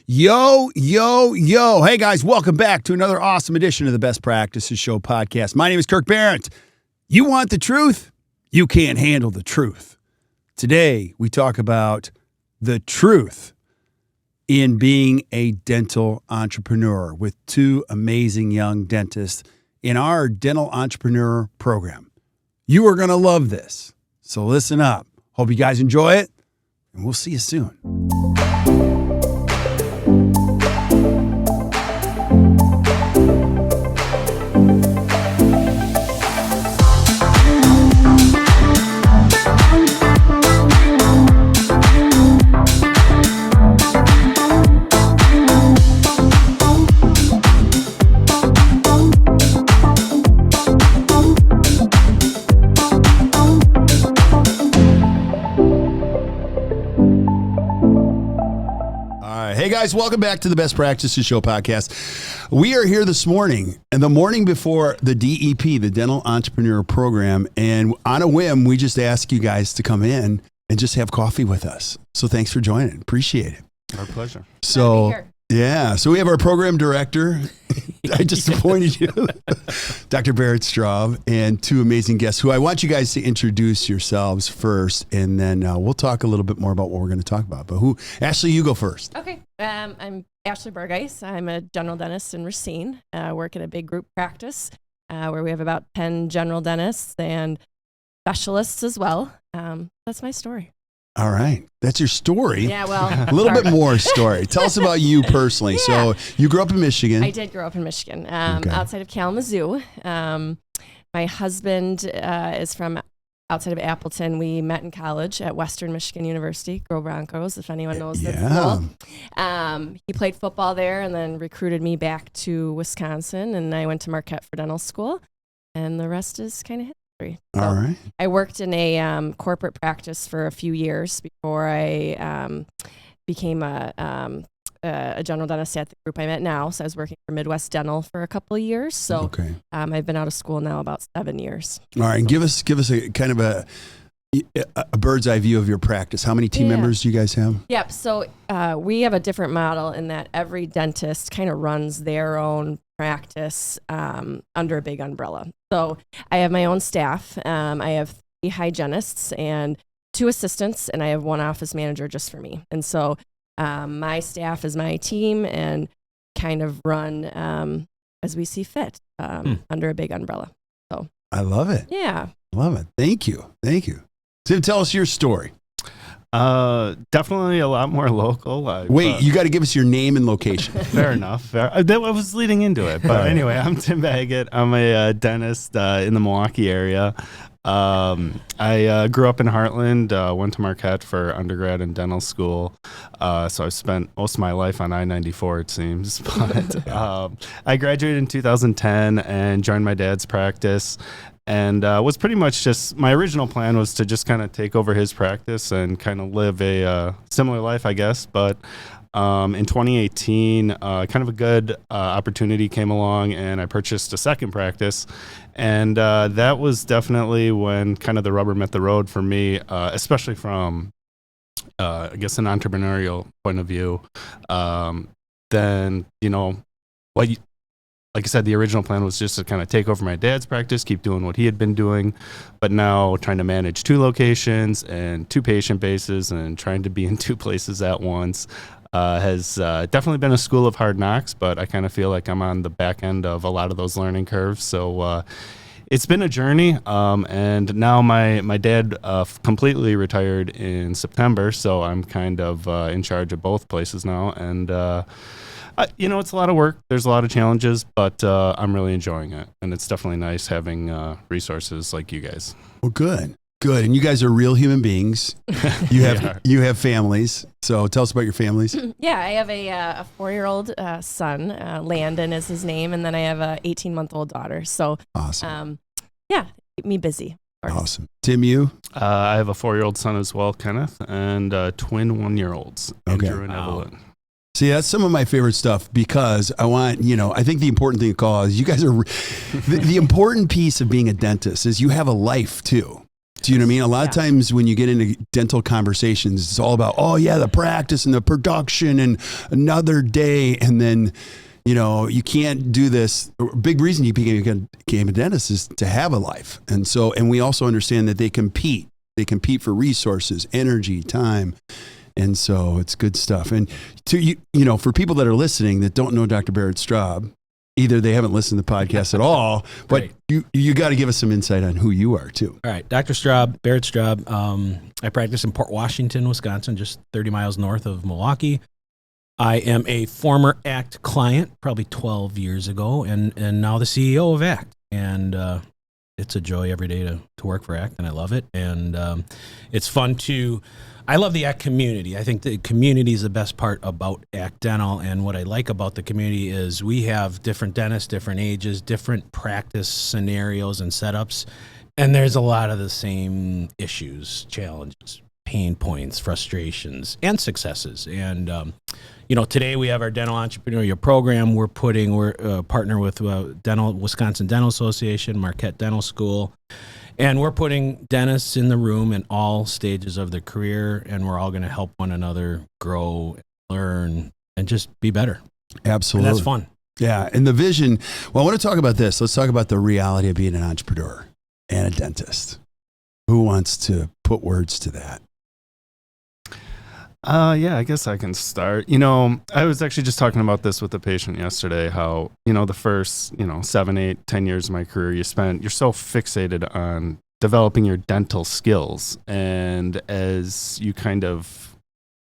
Yo, yo, yo. Hey, guys, welcome back to another awesome edition of the Best Practices Show podcast. My name is Kirk Behrendt. You want the truth? You can't handle the truth. Today, we talk about the truth in being a dental entrepreneur with two amazing young dentists in our dental entrepreneur program. You are going to love this. So listen up. Hope you guys enjoy it, and we'll see you soon. Hey guys, welcome back to the Best Practices Show podcast. We are here this morning and the morning before the DEP, the Dental Entrepreneur Program. And on a whim, we just ask you guys to come in and just have coffee with us. So thanks for joining. Appreciate it. Our pleasure. So, yeah. So we have our program director. I disappointed you. Dr. Barrett Straub and two amazing guests who I want you guys to introduce yourselves first, and then we'll talk a little bit more about what we're going to talk about. But Ashley, you go first. Okay. I'm Ashley Berghvis. I'm a general dentist in Racine. Work in a big group practice where we have about 10 general dentists and specialists as well. That's my story. All right. That's your story. Yeah, well. A little bit more story. Tell us about you personally. Yeah. So you grew up in Michigan. I did grow up in Michigan, outside of Kalamazoo. My husband is from outside of Appleton. We met in college at Western Michigan University, Go Broncos, if anyone knows that school. He played football there and then recruited me back to Wisconsin, and I went to Marquette for dental school, and the rest is kind of history. So all right. I worked in a corporate practice for a few years before I became a general dentist at the group I'm at now. So I was working for Midwest Dental for a couple of years. So I've been out of school now about 7 years. All right. And give us a kind of a bird's eye view of your practice. How many team members do you guys have? Yep. So we have a different model in that every dentist kind of runs their own practice under a big umbrella. So I have my own staff. I have 3 hygienists and 2 assistants, and I have 1 office manager just for me. And so my staff is my team and kind of run as we see fit under a big umbrella. So I love it. Yeah. Love it. Thank you. Thank you. Tim, tell us your story. Definitely a lot more local. Wait, you got to give us your name and location. Fair enough. I was leading into it. But anyway, I'm Tim Baggott. I'm a dentist in the Milwaukee area. I grew up in Heartland, went to Marquette for undergrad and dental school. So I've spent most of my life on I-94, it seems. But I graduated in 2010 and joined my dad's practice. And was pretty much just, my original plan was to just kind of take over his practice and kind of live a similar life, I guess. But in 2018, kind of a good opportunity came along, and I purchased a second practice. And that was definitely when kind of the rubber met the road for me, especially from, I guess, an entrepreneurial point of view. Then, like I said, the original plan was just to kind of take over my dad's practice, keep doing what he had been doing, but now trying to manage 2 locations and 2 patient bases and trying to be in 2 places at once has definitely been a school of hard knocks, but I kind of feel like I'm on the back end of a lot of those learning curves. So it's been a journey, and now my dad completely retired in September, so I'm kind of in charge of both places now, and it's a lot of work. There's a lot of challenges, but I'm really enjoying it. And it's definitely nice having resources like you guys. Well, good. And you guys are real human beings. You have families. So tell us about your families. Yeah, I have a 4-year-old son. Landon is his name. And then I have a 18-month-old daughter. So awesome. Keep me busy. Awesome. Tim, you? I have a 4-year-old son as well, Kenneth, and twin 1-year-olds, Andrew and Evelyn. See, that's some of my favorite stuff because I think the important thing to call is you guys are, the important piece of being a dentist is you have a life too. Do you know what I mean? A lot of times when you get into dental conversations, it's all about, oh yeah, the practice and the production and another day. And then, you can't do this. A big reason you became a dentist is to have a life. And we also understand that they compete. They compete for resources, energy, time. And so it's good stuff. And for people that are listening that don't know Dr. Barrett Straub, either they haven't listened to the podcast at all, but you got to give us some insight on who you are too. All right. Dr. Straub, Barrett Straub. I practice in Port Washington, Wisconsin, just 30 miles north of Milwaukee. I am a former ACT client, probably 12 years ago, and now the CEO of ACT. And it's a joy every day to work for ACT, and I love it. And it's fun I love the ACT community. I think the community is the best part about ACT Dental, and what I like about the community is we have different dentists, different ages, different practice scenarios and setups, and there's a lot of the same issues, challenges, pain points, frustrations, and successes. And today we have our dental entrepreneurial program. We're partner with Wisconsin Dental Association, Marquette Dental School. And we're putting dentists in the room in all stages of their career, and we're all going to help one another grow, learn, and just be better. Absolutely. And that's fun. Yeah. And the vision, I want to talk about this. Let's talk about the reality of being an entrepreneur and a dentist. Who wants to put words to that? I guess I can start. I was actually just talking about this with a patient yesterday, how, the first, 7, 8, 10 years of my career you're so fixated on developing your dental skills. And as you kind of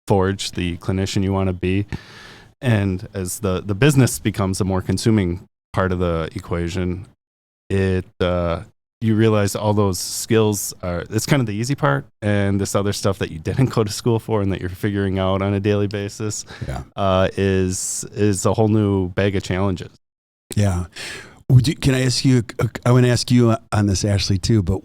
forge the clinician you want to be, and as the business becomes a more consuming part of the equation, you realize all those skills it's kind of the easy part, and this other stuff that you didn't go to school for and that you're figuring out on a daily basis is a whole new bag of challenges. Yeah. Can I ask you, I want to ask you on this, Ashley, too, but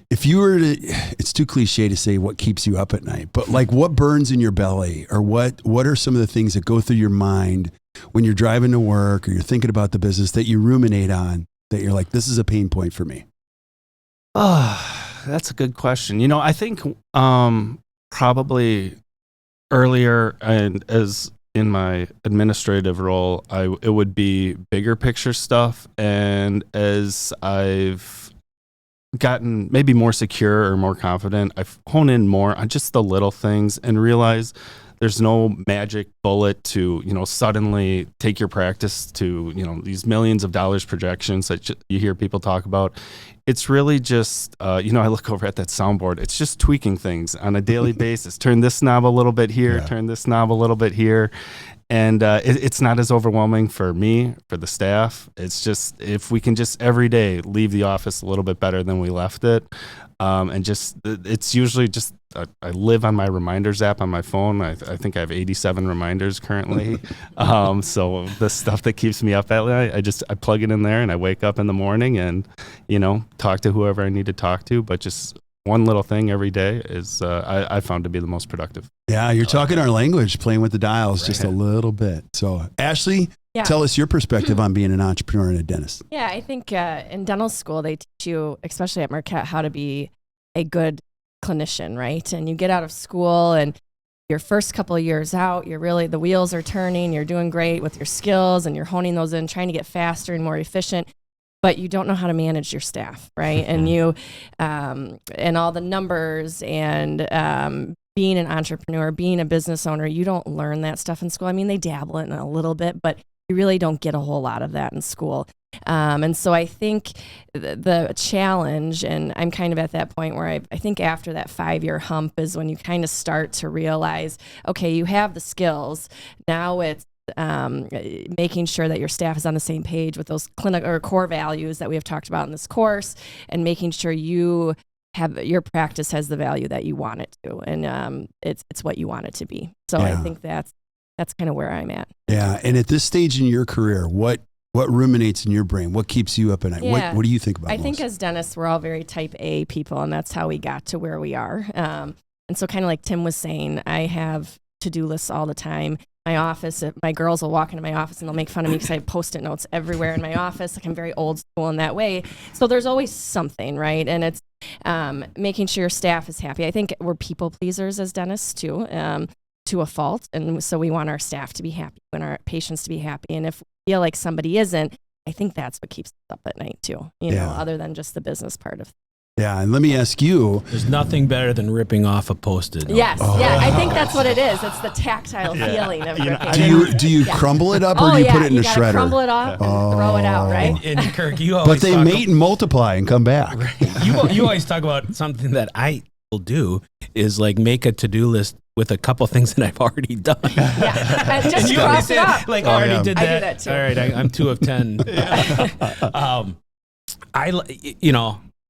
if you were to, it's too cliche to say what keeps you up at night, but like what burns in your belly, or what are some of the things that go through your mind when you're driving to work or you're thinking about the business that you ruminate on, that you're like, this is a pain point for me? Oh, that's a good question. I think probably earlier, and as in my administrative role, it would be bigger picture stuff. And as I've gotten maybe more secure or more confident, I've honed in more on just the little things and realize there's no magic bullet to, suddenly take your practice to, these millions of dollars projections that you hear people talk about. It's really just, I look over at that soundboard. It's just tweaking things on a daily basis. Turn this knob a little bit here, turn this knob a little bit here. And it's not as overwhelming for me, for the staff. It's just, if we can just every day leave the office a little bit better than we left it. And just, it's usually just, I live on my reminders app on my phone. I think I have 87 reminders currently. So the stuff that keeps me up at night, I plug it in there and I wake up in the morning and, talk to whoever I need to talk to. But just one little thing every day is, I found to be the most productive. Yeah. You're talking our language, playing with the dials just a little bit. So Ashley, tell us your perspective on being an entrepreneur and a dentist. Yeah, I think in dental school, they teach you, especially at Marquette, how to be a good clinician, right? And you get out of school and your first couple of years out, the wheels are turning, you're doing great with your skills and you're honing those in, trying to get faster and more efficient, but you don't know how to manage your staff, right? And you, and all the numbers and being an entrepreneur, being a business owner, you don't learn that stuff in school. I mean, they dabble in it a little bit, but you really don't get a whole lot of that in school. And so I think the challenge, and I'm kind of at that point where I think after that 5-year hump is when you kind of start to realize, okay, you have the skills. Now it's making sure that your staff is on the same page with those clinical or core values that we have talked about in this course, and making sure your practice has the value that you want it to, and it's what you want it to be. So I think that's kind of where I'm at. Yeah. And at this stage in your career, what ruminates in your brain? What keeps you up at night? Yeah. What do you think about? I think as dentists, we're all very type A people, and that's how we got to where we are. And so kind of like Tim was saying, I have to-do lists all the time. my office. My girls will walk into my office and they'll make fun of me because I have Post-it notes everywhere in my office. Like I'm very old school in that way. So there's always something, right? And it's making sure your staff is happy. I think we're people pleasers as dentists too, to a fault. And so we want our staff to be happy and our patients to be happy. And if we feel like somebody isn't, I think that's what keeps us up at night too, you know, other than just the business part of things. Yeah, and let me ask you. There's nothing better than ripping off a Post-it note. Yes, yeah, I think that's what it is. It's the tactile feeling of ripping. Do you crumble it up or do you put it in a shredder? Crumble it off and throw it out, right? And Kirk, you always But they mate and multiply and come back. You always talk about something that I will do is like make a to-do list with a couple things that I've already done. Yeah, and just cross it off. Like, I already did that. I do that too. All right, I'm 2 of 10.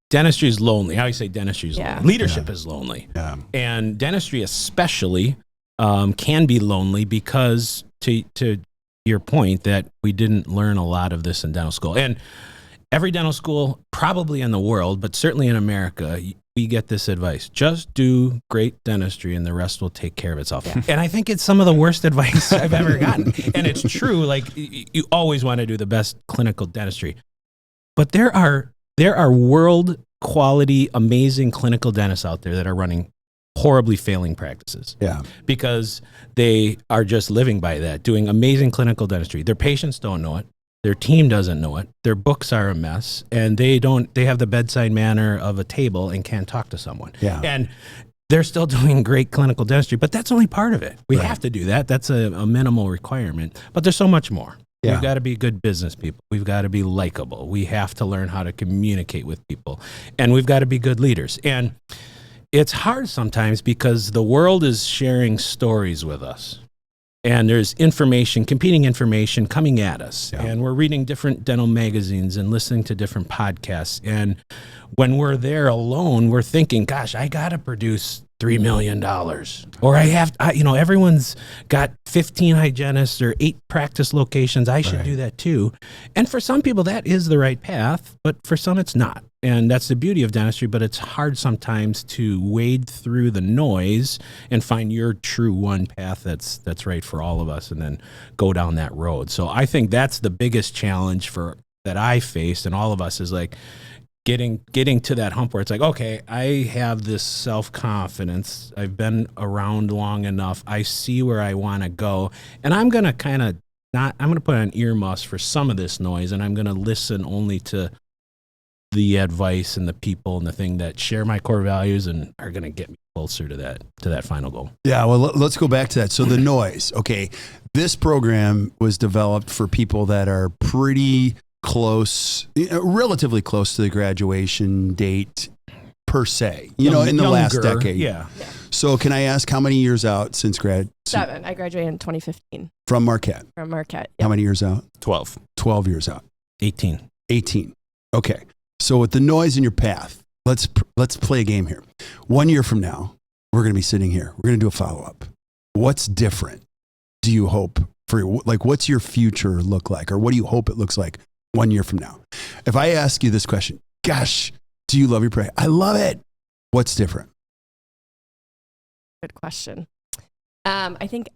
Dentistry is lonely. I always say dentistry is lonely. Leadership is lonely. Yeah. And dentistry especially can be lonely because to your point that we didn't learn a lot of this in dental school. And every dental school probably in the world, but certainly in America, we get this advice. Just do great dentistry and the rest will take care of itself. Yeah. And I think it's some of the worst advice I've ever gotten. And it's true. Like you always want to do the best clinical dentistry. But there are world quality, amazing clinical dentists out there that are running horribly failing practices. Yeah. Because they are just living by that, doing amazing clinical dentistry. Their patients don't know it. Their team doesn't know it. Their books are a mess, and they have the bedside manner of a table and can't talk to someone. Yeah. And they're still doing great clinical dentistry, but that's only part of it. We have to do that. That's a minimal requirement, but there's so much more. Yeah. We've got to be good business people. We've got to be likable. We have to learn how to communicate with people, and we've got to be good leaders. And it's hard sometimes because the world is sharing stories with us. And there's competing information coming at us. Yeah. And we're reading different dental magazines and listening to different podcasts. And when we're there alone, we're thinking, gosh, I got to produce $3 million. Or everyone's got 15 hygienists or 8 practice locations. I should do that too. And for some people, that is the right path, but for some, it's not. And that's the beauty of dentistry, but it's hard sometimes to wade through the noise and find your true one path that's right for all of us and then go down that road. So I think that's the biggest challenge that I face and all of us is like getting to that hump where it's like, okay, I have this self-confidence. I've been around long enough. I see where I want to go. And I'm going to I'm going to put on earmuffs for some of this noise and I'm going to listen only to the advice and the people and the thing that share my core values and are going to get me closer to that final goal. Yeah. Well, let's go back to that. So the noise, okay. This program was developed for people that are pretty close, relatively close to the graduation date per se, in the last decade. Yeah. So can I ask how many years out since 7. I graduated in 2015. From Marquette? From Marquette. Yep. How many years out? 12. 12 years out. 18. Okay. So with the noise in your path, let's play a game here. 1 year from now, we're going to be sitting here. We're going to do a follow-up. What's different do you hope what's your future look like? Or what do you hope it looks like 1 year from now? If I ask you this question, gosh, do you love your practice? I love it. What's different? Good question. I think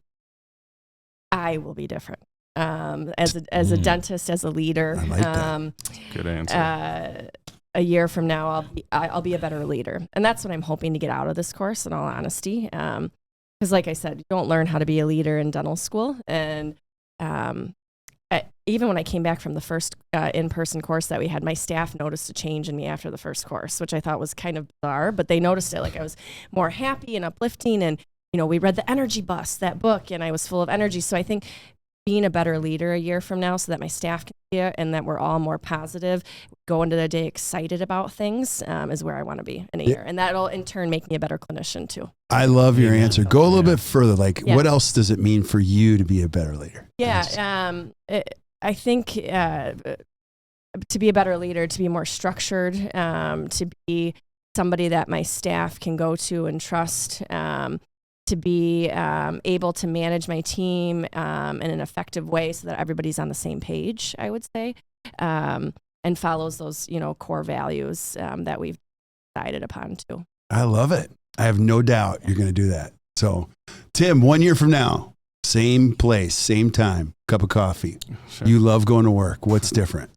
I will be different. As a dentist, as a leader. I like that. Good answer. A year from now, I'll be a better leader, and that's what I'm hoping to get out of this course. In all honesty, because like I said, you don't learn how to be a leader in dental school, and even when I came back from the first in-person course that we had, my staff noticed a change in me after the first course, which I thought was kind of bizarre, but they noticed it. Like I was more happy and uplifting, and we read the Energy Bus, that book, and I was full of energy. So I think being a better leader a year from now so that my staff can see it and that we're all more positive, go into the day excited about things is where I want to be in a year. And that'll in turn make me a better clinician too. I love your answer. Go a little bit further. What else does it mean for you to be a better leader? Yeah. I think to be a better leader, to be more structured, to be somebody that my staff can go to and trust, to be able to manage my team in an effective way so that everybody's on the same page, I would say, and follows those, core values that we've decided upon too. I love it. I have no doubt you're going to do that. So, Tim, 1 year from now, Same place, same time, cup of coffee. Sure. You love going to work. What's different?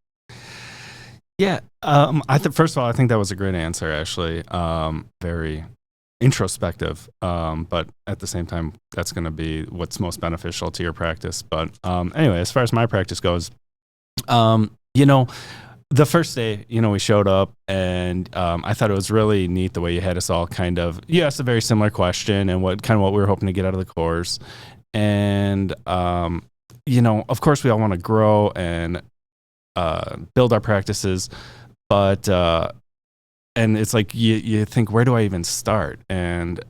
Yeah. First of all, I think that was a great answer, actually. Very introspective. But at the same time, that's going to be what's most beneficial to your practice. But anyway, as far as my practice goes, the first day, we showed up, and I thought it was really neat the way you had us all you asked a very similar question and what we were hoping to get out of the course. And, of course we all want to grow and build our practices, but and it's like you think, where do I even start? And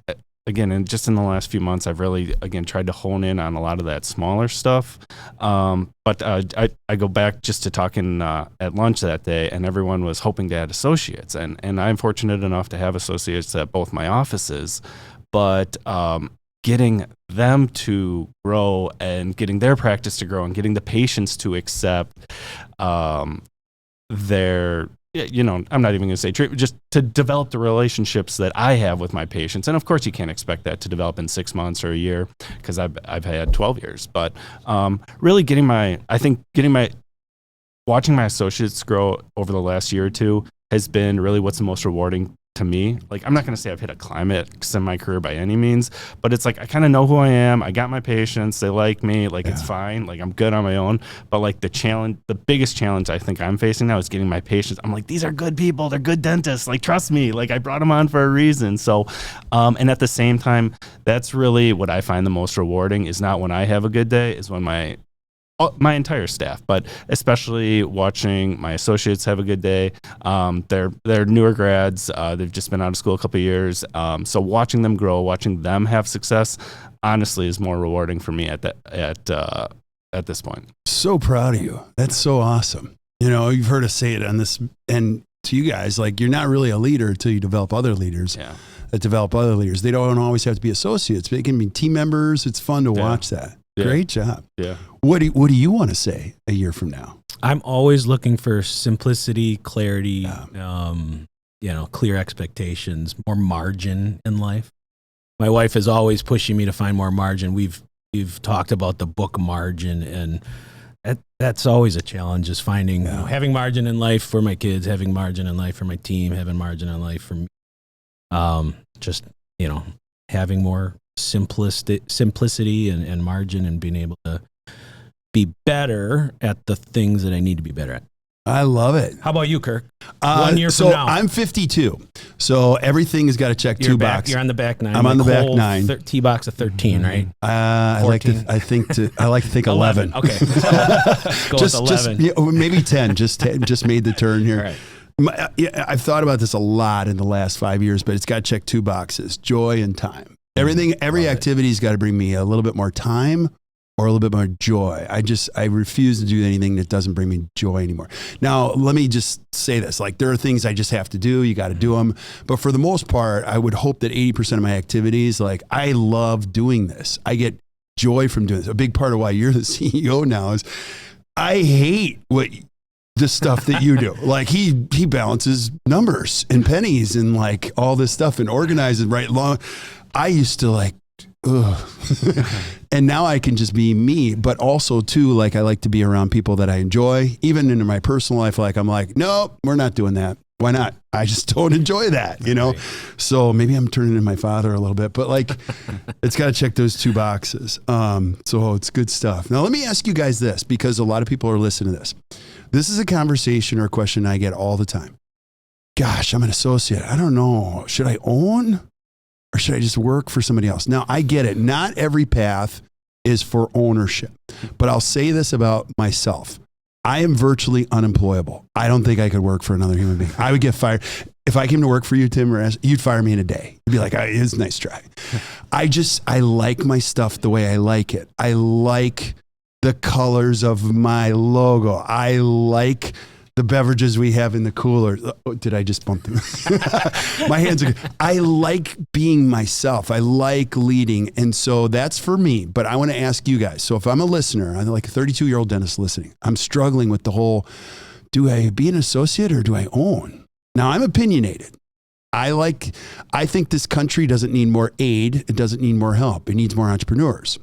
again, just in the last few months, I've really tried to hone in on a lot of that smaller stuff. But I go back just to talking at lunch that day, and everyone was hoping to add associates, and I'm fortunate enough to have associates at both my offices, but getting them to grow and getting their practice to grow and getting the patients to accept their, I'm not even going to say treatment, just to develop the relationships that I have with my patients. And of course, you can't expect that to develop in 6 months or a year, because I've had 12 years. But really watching my associates grow over the last year or two has been really what's the most rewarding to me. Like, I'm not going to say I've hit a climax in my career by any means, but it's like I kind of know who I am. I got my patients. They like me. Like, it's fine. Like, I'm good on my own. But like the biggest challenge I think I'm facing now is getting my patients. I'm like, these are good people. They're good dentists. Like, trust me. Like, I brought them on for a reason. So, and at the same time, that's really what I find the most rewarding, is not when I have a good day, is when my entire staff, but especially watching my associates have a good day. They're newer grads. They've just been out of school a couple of years. So watching them grow, watching them have success, honestly, is more rewarding for me at this point. So proud of you. That's so awesome. You've heard us say it on this, and to you guys, like, you're not really a leader until you develop other leaders. Yeah. That develop other leaders. They don't always have to be associates. They can be team members. It's fun to watch that. Yeah. Great job. Yeah. What do you want to say a year from now? I'm always looking for simplicity, clarity, clear expectations, more margin in life. My wife is always pushing me to find more margin. We've talked about the book margin, and that's always a challenge, is finding having margin in life for my kids, having margin in life for my team, having margin in life for me. Having more simplicity and margin, and being able to be better at the things that I need to be better at. I love it. How about you, Kirk? 1 year from now. I'm 52. So everything has got to check two boxes. You're on the back nine. I'm on the back nine. T-box of 13, right? I like to think 11. Okay. Go with 11. Maybe 10. Just made the turn here. All right. I've thought about this a lot in the last 5 years, but it's got to check two boxes: joy and time. Every activity's got to bring me a little bit more time or a little bit more joy. I refuse to do anything that doesn't bring me joy anymore. Now, let me just say this. Like, there are things I just have to do. You got to do them. But for the most part, I would hope that 80% of my activities, like, I love doing this. I get joy from doing this. A big part of why you're the CEO now is I hate the stuff that you do. Like, he balances numbers and pennies and like all this stuff and organizes right long. I used to like, ugh. And now I can just be me, but also too, like, I like to be around people that I enjoy. Even in my personal life, like, I'm like, no, we're not doing that. Why not? I just don't enjoy that, Right. So maybe I'm turning into my father a little bit, but like, it's got to check those two boxes. So it's good stuff. Now, let me ask you guys this, because a lot of people are listening to this. This is a conversation or a question I get all the time. Gosh, I'm an associate. I don't know. Should I own? Or should I just work for somebody else? Now, I get it. Not every path is for ownership. But I'll say this about myself. I am virtually unemployable. I don't think I could work for another human being. I would get fired. If I came to work for you, Tim, you'd fire me in a day. You'd be like, it's a nice try. I like my stuff the way I like it. I like the colors of my logo. I like the beverages we have in the cooler. Oh, did I just bump them? My hands are good. I like being myself. I like leading. And so that's for me. But I want to ask you guys. So if I'm a listener, I'm like a 32-year-old dentist listening. I'm struggling with the whole, do I be an associate or do I own? Now, I'm opinionated. I think this country doesn't need more aid. It doesn't need more help. It needs more entrepreneurs.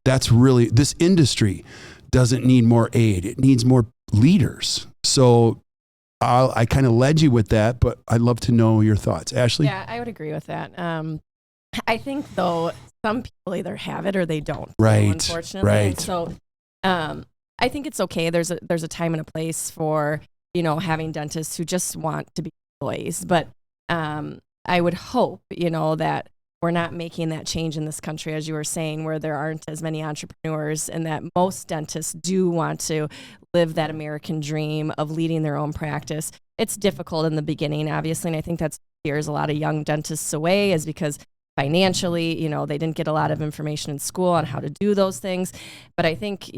that's really, this industry doesn't need more aid. It needs more leaders. So I kind of led you with that, but I'd love to know your thoughts. Ashley? Yeah, I would agree with that. I think, though, some people either have it or they don't. Right. Unfortunately. Right. And so I think it's okay. There's a time and a place for, having dentists who just want to be employees. But I would hope, that we're not making that change in this country, as you were saying, where there aren't as many entrepreneurs, and that most dentists do want to live that American dream of leading their own practice. It's difficult in the beginning, obviously, and I think that scares a lot of young dentists away, is because financially, they didn't get a lot of information in school on how to do those things. But I think,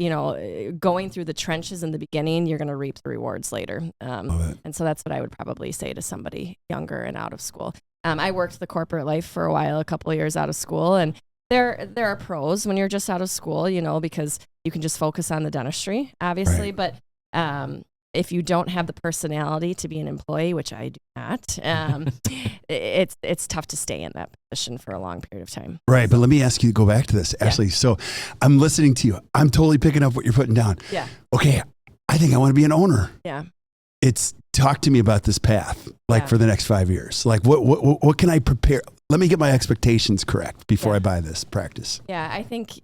going through the trenches in the beginning, you're going to reap the rewards later. And so that's what I would probably say to somebody younger and out of school. I worked the corporate life for a while, a couple of years out of school, and there are pros when you're just out of school, because you can just focus on the dentistry, obviously. Right. But if you don't have the personality to be an employee, which I do not, it's tough to stay in that position for a long period of time. Right. But let me ask you to go back to this, Ashley. So I'm listening to you. I'm totally picking up what you're putting down. Yeah. Okay. I think I want to be an owner. Yeah. Talk to me about this path, for the next 5 years. Like what can I prepare? Let me get my expectations correct before I buy this practice. Yeah. I think,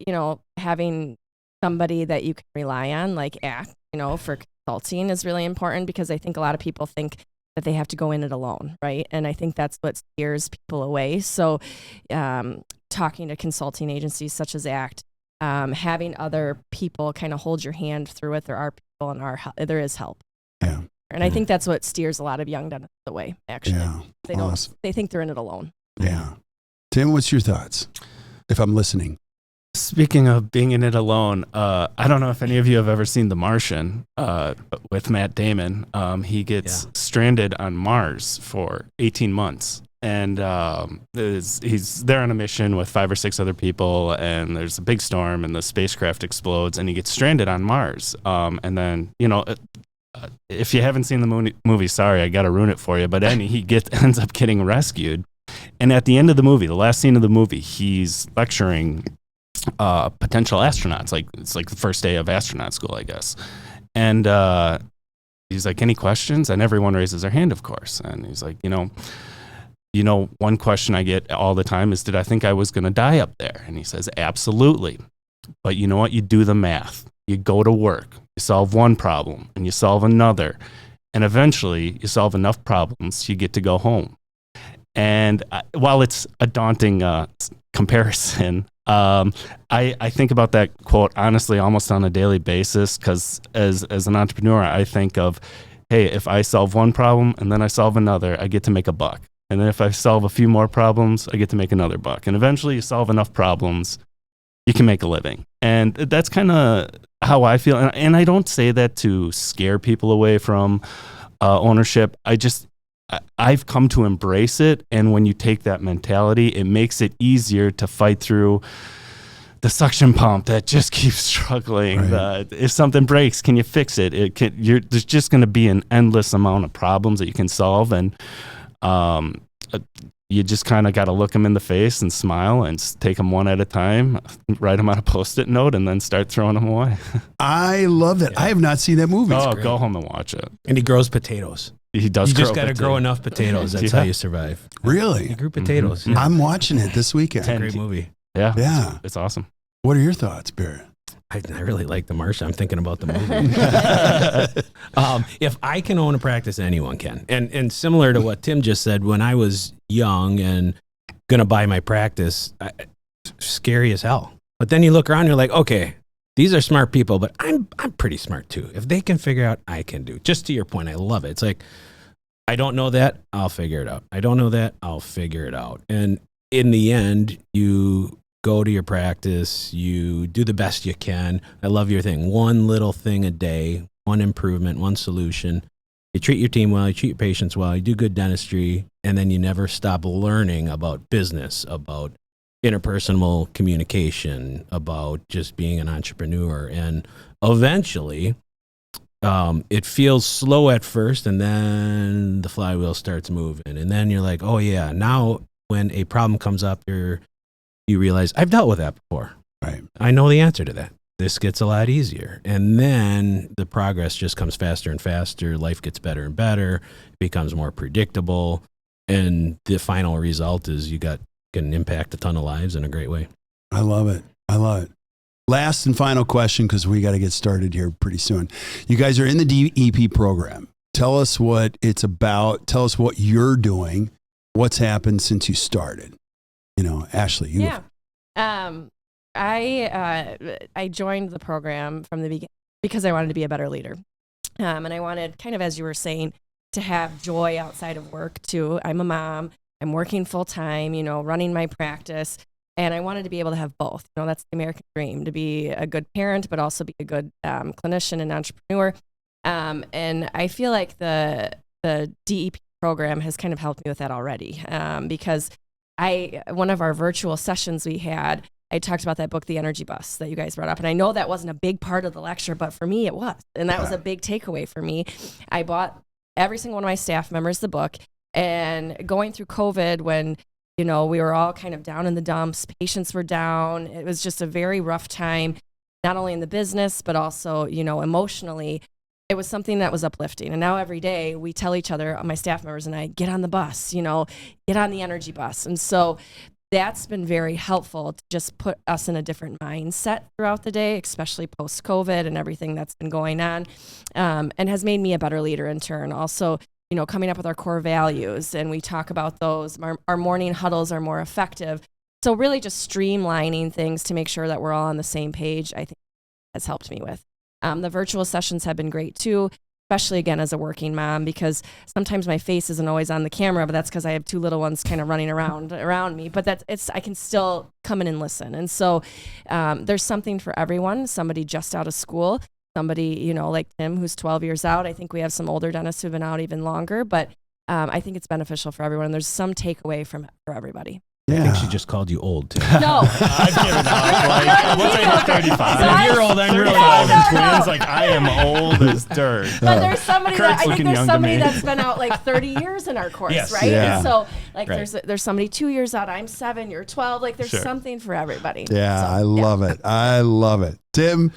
having somebody that you can rely on, like ACT, for consulting is really important, because I think a lot of people think that they have to go in it alone, right? And I think that's what scares people away. So talking to consulting agencies such as ACT, having other people kind of hold your hand through it. There are people and there is help. Yeah. And I think that's what steers a lot of young dentists away, actually. Yeah. They don't. They think they're in it alone. Yeah. Tim, what's your thoughts, if I'm listening? Speaking of being in it alone, I don't know if any of you have ever seen The Martian with Matt Damon. He gets stranded on Mars for 18 months. And he's there on a mission with 5 or 6 other people, and there's a big storm, and the spacecraft explodes, and he gets stranded on Mars. And then, if you haven't seen the movie, sorry, I got to ruin it for you. But he ends up getting rescued. And at the end of the movie, the last scene of the movie, he's lecturing potential astronauts. It's like the first day of astronaut school, I guess. And he's like, any questions? And everyone raises their hand, of course. And he's like, one question I get all the time is, did I think I was going to die up there? And he says, absolutely. But you know what? You do the math. You go to work. You solve one problem, and you solve another. And eventually, you solve enough problems, you get to go home. And while it's a daunting comparison, I think about that quote, honestly, almost on a daily basis, because as an entrepreneur, I think of, hey, if I solve one problem and then I solve another, I get to make a buck. And then if I solve a few more problems, I get to make another buck. And eventually you solve enough problems, you can make a living. And that's kind of how I feel. And I don't say that to scare people away from ownership. I've come to embrace it. And when you take that mentality, it makes it easier to fight through the suction pump that just keeps struggling. Right. If something breaks, can you fix it? There's just going to be an endless amount of problems that you can solve. And you just kind of got to look them in the face and smile and take them one at a time, write them on a Post-it note, and then start throwing them away. I love that. Yeah. I have not seen that movie. Oh, go home and watch it. And he grows potatoes. He does. You just got to grow enough potatoes. That's how you survive. Really? You grew potatoes. Mm-hmm. Yeah. I'm watching it this weekend. It's a great movie. Yeah. Yeah. It's awesome. What are your thoughts, Barrett? I really like The Martian. I'm thinking about the movie. If I can own a practice, anyone can. And similar to what Tim just said, when I was young and going to buy my practice, scary as hell. But then you look around and you're like, okay, these are smart people, but I'm pretty smart too. If they can figure out, I can do. Just to your point, I love it. It's like, I don't know that, I'll figure it out. I don't know that, I'll figure it out. And in the end, you go to your practice, you do the best you can. I love your thing. One little thing a day, one improvement, one solution. You treat your team well, you treat your patients well, you do good dentistry, and then you never stop learning about business, about interpersonal communication, about just being an entrepreneur. And eventually, it feels slow at first, and then the flywheel starts moving. And then you're like, oh yeah, now when a problem comes up, you realize I've dealt with that before. Right. I know the answer to that. This gets a lot easier. And then the progress just comes faster and faster. Life gets better and better. It becomes more predictable. And the final result is you can impact a ton of lives in a great way. I love it. I love it. Last and final question, because we got to get started here pretty soon. You guys are in the DEP program. Tell us what it's about. Tell us what you're doing. What's happened since you started? Ashley, you. Yeah. I joined the program from the beginning because I wanted to be a better leader. And I wanted, kind of as you were saying, to have joy outside of work too. I'm a mom. I'm working full time, running my practice. And I wanted to be able to have both. That's the American dream, to be a good parent, but also be a good clinician and entrepreneur. And I feel like the DEP program has kind of helped me with that already, because one of our virtual sessions we had, I talked about that book, The Energy Bus, that you guys brought up. And I know that wasn't a big part of the lecture, but for me it was. And that was a big takeaway for me. I bought every single one of my staff members the book. And going through COVID, when we were all kind of down in the dumps, patients were down. It was just a very rough time, not only in the business, but also, emotionally. It was something that was uplifting. And now every day we tell each other, my staff members and I, get on the bus, get on the energy bus. And so that's been very helpful to just put us in a different mindset throughout the day, especially post-COVID and everything that's been going on, and has made me a better leader in turn. Also, coming up with our core values, and we talk about those. Our morning huddles are more effective. So really just streamlining things to make sure that we're all on the same page, I think has helped me with. The virtual sessions have been great too, especially again as a working mom, because sometimes my face isn't always on the camera, but that's because I have two little ones kind of running around me. But I can still come in and listen. And so there's something for everyone. Somebody just out of school, somebody, like Tim, who's 12 years out. I think we have some older dentists who've been out even longer, but I think it's beneficial for everyone. There's some takeaway for everybody. I think she just called you old, too. No. I've given up. Once I hit 35. So you're old, I'm really 35 old. and twins, I am old as dirt. But there's somebody Kirk's looking young to me. that's been out like 30 years in our course, Yes. right? Yeah. And so Right. there's somebody 2 years out. I'm 7. You're 12. Like there's Sure. something for everybody. Yeah, So, I love it. I love it. Tim,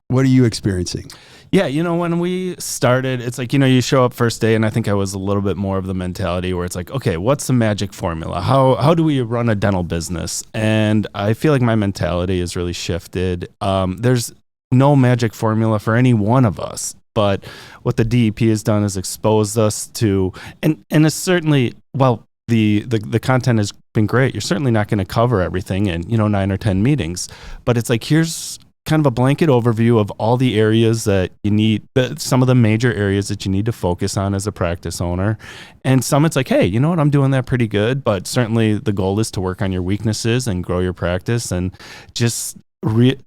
what are you experiencing? Yeah, when we started, it's like, you show up first day, and I think I was a little bit more of the mentality where it's like, okay, what's the magic formula? How do we run a dental business? And I feel like my mentality has really shifted. There's no magic formula for any one of us, but what the DEP has done is exposed us to, and it's certainly, well, the content has been great. You're certainly not going to cover everything in, 9 or 10 meetings, but it's like, here's kind of a blanket overview of all the areas that you need, some of the major areas that you need to focus on as a practice owner. And some it's like, hey, you know what, I'm doing that pretty good, but certainly the goal is to work on your weaknesses and grow your practice, and just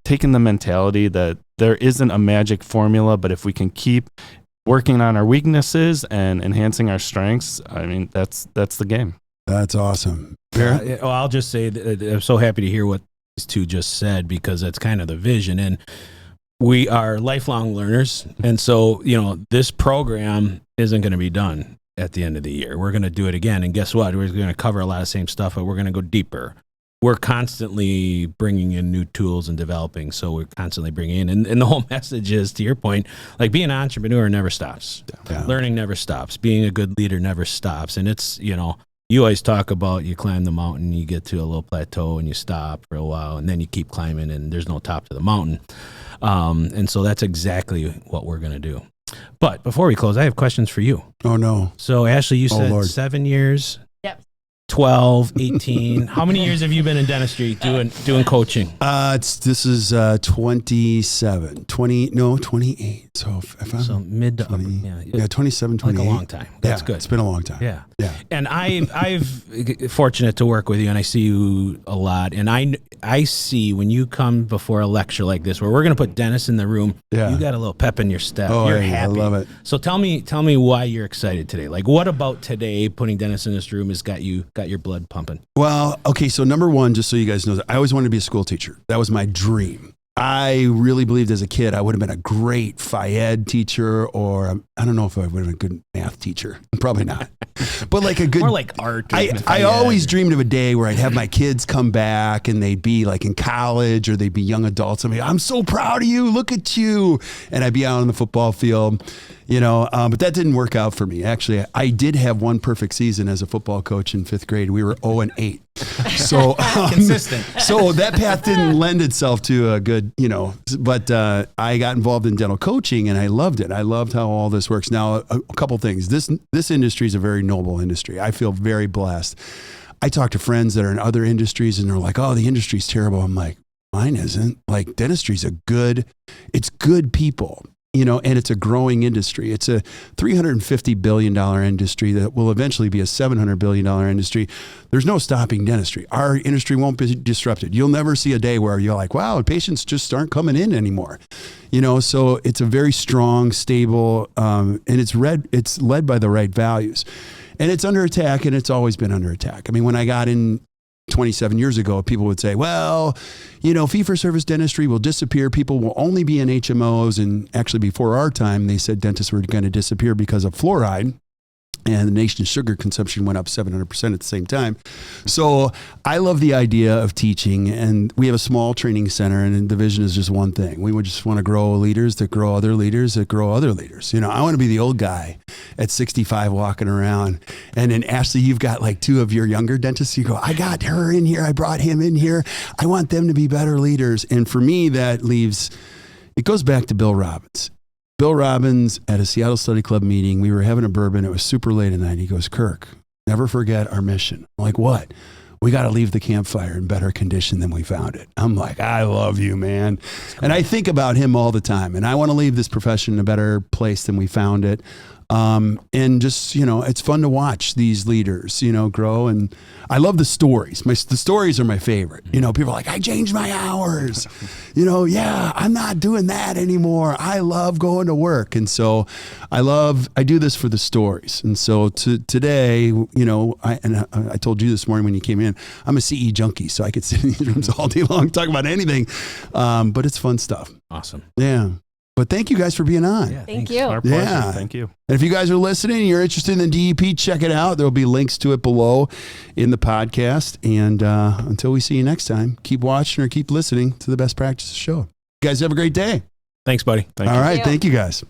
taking the mentality that there isn't a magic formula, but if we can keep working on our weaknesses and enhancing our strengths, I mean, that's the game. That's awesome. Well, I'll just say that I'm so happy to hear what these two just said, because that's kind of the vision. And we are lifelong learners. And so, this program isn't going to be done at the end of the year. We're going to do it again. And guess what? We're going to cover a lot of the same stuff, but we're going to go deeper. We're constantly bringing in new tools and developing. So we're constantly bringing in. And the whole message is, to your point, like, being an entrepreneur never stops. Yeah. Learning never stops. Being a good leader never stops. And it's, you always talk about you climb the mountain, you get to a little plateau and you stop for a while, and then you keep climbing and there's no top to the mountain. And so that's exactly what we're going to do. But before we close, I have questions for you. Oh, no. So Ashley, you said Lord. 7 years. Yep. 12, 18. How many years have you been in dentistry doing coaching? This is 27, 28. So if I'm So mid to upper, 20, 27, 28. like a long time. That's good. It's been a long time. Yeah. Yeah. And I've fortunate to work with you, and I see you a lot. And I see when you come before a lecture like this, where we're going to put dentists in the room, Yeah. you got a little pep in your step. Oh, You're I happy. love it. So tell me why you're excited today. Like, what about today, putting dentists in this room, has got your blood pumping? Well, okay. So number one, just so you guys know, I always wanted to be a school teacher. That was my dream. I really believed as a kid I would have been a great Phi-Ed teacher, or I don't know if I would have been a good math teacher. Probably not. But like a good, More like art. I always dreamed of a day where I'd have my kids come back and they'd be like in college or they'd be young adults. And I'm so proud of you. Look at you. And I'd be out on the football field, but that didn't work out for me. Actually, I did have one perfect season as a football coach in 5th grade. We were 0-8. So consistent. So that path didn't lend itself to a good, but I got involved in dental coaching and I loved it. I loved how all this works. Now, a couple things. This industry is a very noble industry. I feel very blessed. I talk to friends that are in other industries and they're like, oh, the industry's terrible. I'm like, mine isn't. Like, dentistry's it's good people. And it's a growing industry. It's a $350 billion industry that will eventually be a $700 billion industry. There's no stopping dentistry. Our industry won't be disrupted. You'll never see a day where you're like, wow, patients just aren't coming in anymore. So it's a very strong, stable, and it's led by the right values. And it's under attack, and it's always been under attack. I mean, when I got in 27 years ago, people would say, well, fee-for-service dentistry will disappear. People will only be in HMOs. And actually, before our time, they said dentists were going to disappear because of fluoride. And the nation's sugar consumption went up 700% at the same time. So I love the idea of teaching. And we have a small training center, and the vision is just one thing. We would just want to grow leaders that grow other leaders that grow other leaders. I want to be the old guy at 65 walking around. And then, Ashley, you've got like 2 of your younger dentists. You go, I got her in here. I brought him in here. I want them to be better leaders. And for me, it goes back to Bill Robbins. Bill Robbins at a Seattle Study Club meeting, we were having a bourbon. It was super late at night. He goes, Kirk, never forget our mission. I'm like, what? We got to leave the campfire in better condition than we found it. I'm like, I love you, man. And I think about him all the time. And I want to leave this profession in a better place than we found it. And just, it's fun to watch these leaders, grow. And I love the stories. The stories are my favorite. People are like, I changed my hours. Yeah, I'm not doing that anymore. I love going to work. And so I do this for the stories. And so today, I told you this morning when you came in, I'm a CE junkie. So I could sit in these rooms all day long, talk about anything. But it's fun stuff. Awesome. Yeah. But thank you guys for being on. Yeah, Thank thanks. you. Our pleasure. Yeah. Thank you. And if you guys are listening and you're interested in the DEP, check it out. There will be links to it below in the podcast. And until we see you next time, keep watching or keep listening to the Best Practices Show. You guys have a great day. Thanks, buddy. Thank All you. right. Thank you guys.